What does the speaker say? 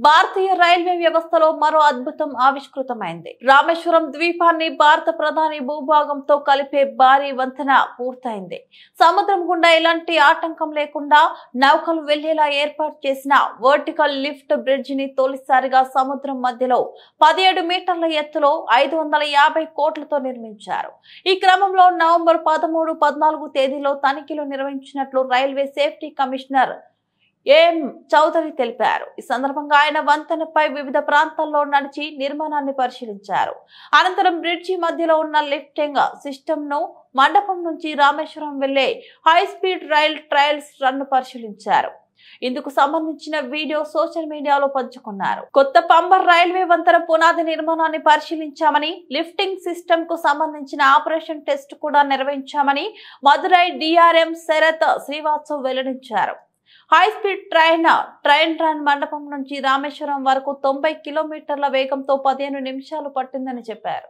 భారతీయ railway వ్యవస్థలో మరో అద్భుతం ఆవిష్కృతమైంది. రామేశ్వరం ద్వీపాన్ని భారత ప్రధాని భూభాగంతో కలిపే భారీ వంతెన పూర్తయింది. సముద్రం గుండా ఎలాంటి ఆటంకం లేకుండా నౌకలు వెళ్లేలా ఏర్పాటు చేసిన వర్టికల్ లిఫ్ట్ బ్రిడ్జ్ ని తొలిసారిగా సముద్రం మధ్యలో 17 మీటర్ల ఎత్తులో 550 కోట్లతో నిర్మించారు. ఈ క్రమంలో నవంబర్ 13, 14 తేదీలో తనిఖీలు నిర్వహించినట్లు రైల్వే సేఫ్టీ కమిషనర్ ఏం చౌదరి తెలిపారు. ఈ సందర్భంగా ఆయన వంతెనపై వివిధ ప్రాంతాల్లో నడిచి నిర్మాణాన్ని పరిశీలించారు. అనంతరం బ్రిడ్జి మధ్యలో ఉన్న లిఫ్టింగ్ సిస్టమ్ ను, మండపం నుంచి రామేశ్వరం వెళ్లే high speed rail trials run పరిశీలించారు. ఇందుకు సంబంధించిన వీడియో సోషల్ మీడియాలో పంచుకున్నారు. కొత్త పంబర్ రైల్వే వంతెన పునాది నిర్మాణాన్ని పరిశీలించామని, లిఫ్టింగ్ సిస్టమ్ కు సంబంధించిన ఆపరేషన్ టెస్ట్ కూడా నిర్వహించామని మదురై డిఆర్ఎం శరత్ శ్రీవాత్సవ్ వెల్లడించారు. హై స్పీడ్ ట్రైన్ రన్ మండపం నుంచి రామేశ్వరం వరకు 90 కిలోమీటర్ల వేగంతో 15 నిమిషాలు పట్టిందని చెప్పారు.